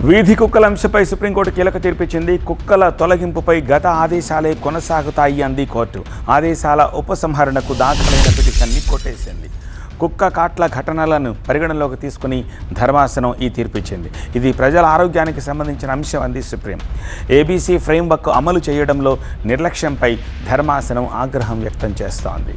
వీధి కుక్కల అంశంపై సుప్రీంకోర్టు కీలక తీర్పిచ్చింది. కుక్కల తొలగింపుపై గత ఆదేశాలే కొనసాగుతాయి అంది కోర్టు. ఆదేశాల ఉపసంహరణకు దాఖలైన పిటిషన్ని కొట్టేసింది. కుక్క కాట్ల ఘటనలను పరిగణనలోకి తీసుకుని ధర్మాసనం ఈ తీర్పిచ్చింది. ఇది ప్రజల ఆరోగ్యానికి సంబంధించిన అంశం అంది సుప్రీం. ఏబీసీ ఫ్రేమ్వర్క్ అమలు చేయడంలో నిర్లక్ష్యంపై ధర్మాసనం ఆగ్రహం వ్యక్తం చేస్తోంది.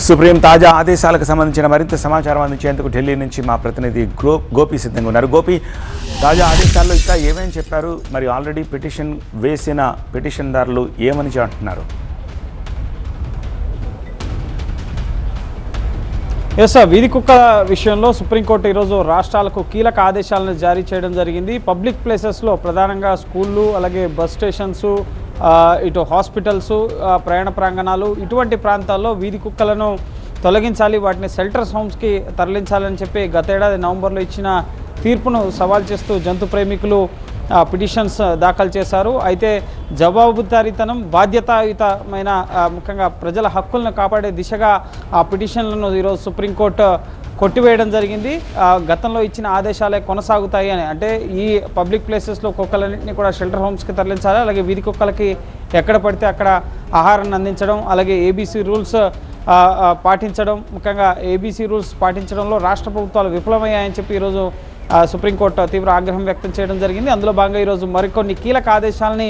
సుప్రీం తాజా ఆదేశాలకు సంబంధించిన మరింత సమాచారం అందించేందుకు ఢిల్లీ నుంచి మా ప్రతినిధి గోపి సిద్ధంగా ఉన్నారు. గోపి, తాజా ఆదేశాల్లో ఇంకా ఏమేమి చెప్పారు? మరి ఆల్రెడీ పిటిషన్ వేసిన పిటిషన్దారులు ఏమని అంటున్నారు? వీధి కుక్కల విషయంలో సుప్రీంకోర్టు ఈరోజు రాష్ట్రాలకు కీలక ఆదేశాలను జారీ చేయడం జరిగింది. పబ్లిక్ ప్లేసెస్లో ప్రధానంగా స్కూళ్ళు, అలాగే బస్ స్టేషన్స్, ఇటు హాస్పిటల్స్, ప్రయాణ ప్రాంగణాలు, ఇటువంటి ప్రాంతాల్లో వీధి కుక్కలను తొలగించాలి, వాటిని షెల్టర్స్ హోమ్స్కి తరలించాలని చెప్పి గతేడాది నవంబర్లో ఇచ్చిన తీర్పును సవాల్ చేస్తూ జంతు ప్రేమికులు పిటిషన్స్ దాఖలు చేశారు. అయితే జవాబుదారీతనం, బాధ్యతాయుతమైన ముఖ్యంగా ప్రజల హక్కులను కాపాడే దిశగా ఆ పిటిషన్లను ఈరోజు సుప్రీంకోర్టు కొట్టివేయడం జరిగింది. గతంలో ఇచ్చిన ఆదేశాలే కొనసాగుతాయి అని, అంటే ఈ పబ్లిక్ ప్లేసెస్లో కుక్కలన్నింటినీ కూడా షెల్టర్ హోమ్స్కి తరలించాలి, అలాగే వీధి కుక్కలకి ఎక్కడ పడితే అక్కడ ఆహారాన్ని అందించడం, అలాగే ఏబీసీ రూల్స్ పాటించడం, ముఖ్యంగా ఏబీసీ రూల్స్ పాటించడంలో రాష్ట్ర ప్రభుత్వాలు విఫలమయ్యాయని చెప్పి ఈరోజు సుప్రీంకోర్టు తీవ్ర ఆగ్రహం వ్యక్తం చేయడం జరిగింది. అందులో భాగంగా ఈరోజు మరికొన్ని కీలక ఆదేశాలని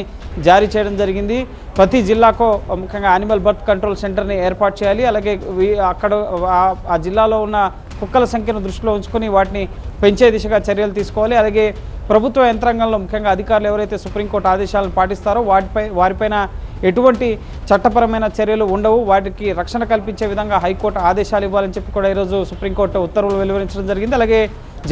జారీ చేయడం జరిగింది. ప్రతి జిల్లాకు ముఖ్యంగా యానిమల్ బర్త్ కంట్రోల్ సెంటర్ని ఏర్పాటు చేయాలి, అలాగే అక్కడ ఆ జిల్లాలో ఉన్న కుక్కల సంఖ్యను దృష్టిలో ఉంచుకొని వాటిని పెంచే దిశగా చర్యలు తీసుకోవాలి. అలాగే ప్రభుత్వ యంత్రాంగంలో ముఖ్యంగా అధికారులు ఎవరైతే సుప్రీంకోర్టు ఆదేశాలను పాటిస్తారో వారిపైన ఎటువంటి చట్టపరమైన చర్యలు ఉండవు, వాటికి రక్షణ కల్పించే విధంగా హైకోర్టు ఆదేశాలు ఇవ్వాలని చెప్పి కూడా ఈరోజు సుప్రీంకోర్టు ఉత్తర్వులు వెలువరించడం జరిగింది. అలాగే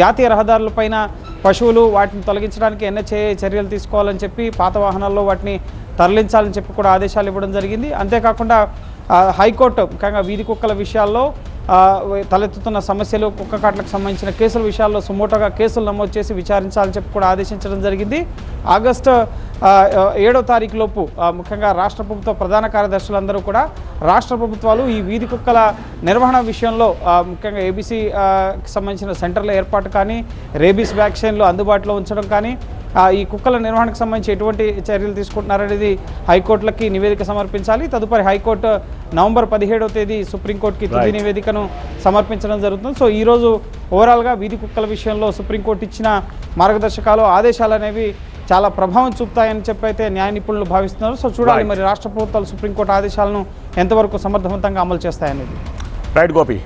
జాతీయ రహదారులపైన పశువులు వాటిని తొలగించడానికి ఎన్హెచ్ఏ చర్యలు తీసుకోవాలని చెప్పి, పాత వాహనాల్లో వాటిని తరలించాలని చెప్పి కూడా ఆదేశాలు ఇవ్వడం జరిగింది. అంతేకాకుండా హైకోర్టు ముఖ్యంగా వీధి కుక్కల విషయాల్లో తలెత్తుతున్న సమస్యలు, కుక్క కాట్లకు సంబంధించిన కేసుల విషయాల్లో సుమోటోగా కేసులు నమోదు చేసి విచారించాలని చెప్పి కూడా ఆదేశించడం జరిగింది. ఆగస్టు 7వ తారీఖులోపు ముఖ్యంగా రాష్ట్ర ప్రభుత్వ ప్రధాన కార్యదర్శులందరూ కూడా రాష్ట్ర ప్రభుత్వాలు ఈ వీధి కుక్కల నిర్వహణ విషయంలో ముఖ్యంగా ఏబీసీకి సంబంధించిన సెంటర్ల ఏర్పాటు కానీ, రేబీస్ వ్యాక్సిన్లు అందుబాటులో ఉంచడం కానీ, ఈ కుక్కల నిర్వహణకు సంబంధించి ఎటువంటి చర్యలు తీసుకుంటున్నారనేది హైకోర్టులకి నివేదిక సమర్పించాలి. తదుపరి హైకోర్టు నవంబర్ 17వ తేదీ సుప్రీంకోర్టుకి తుది నివేదికను సమర్పించడం జరుగుతుంది. సో ఈరోజు ఓవరాల్గా వీధి కుక్కల విషయంలో సుప్రీంకోర్టు ఇచ్చిన మార్గదర్శకాలు, ఆదేశాలు అనేవి చాలా ప్రభావం చూపుతాయని చెప్పి అయితే న్యాయ నిపుణులు భావిస్తున్నారు. సో చూడాలి మరి రాష్ట్ర ప్రభుత్వాలు సుప్రీంకోర్టు ఆదేశాలను ఎంతవరకు సమర్థవంతంగా అమలు చేస్తాయనేది. రైట్ గోపి.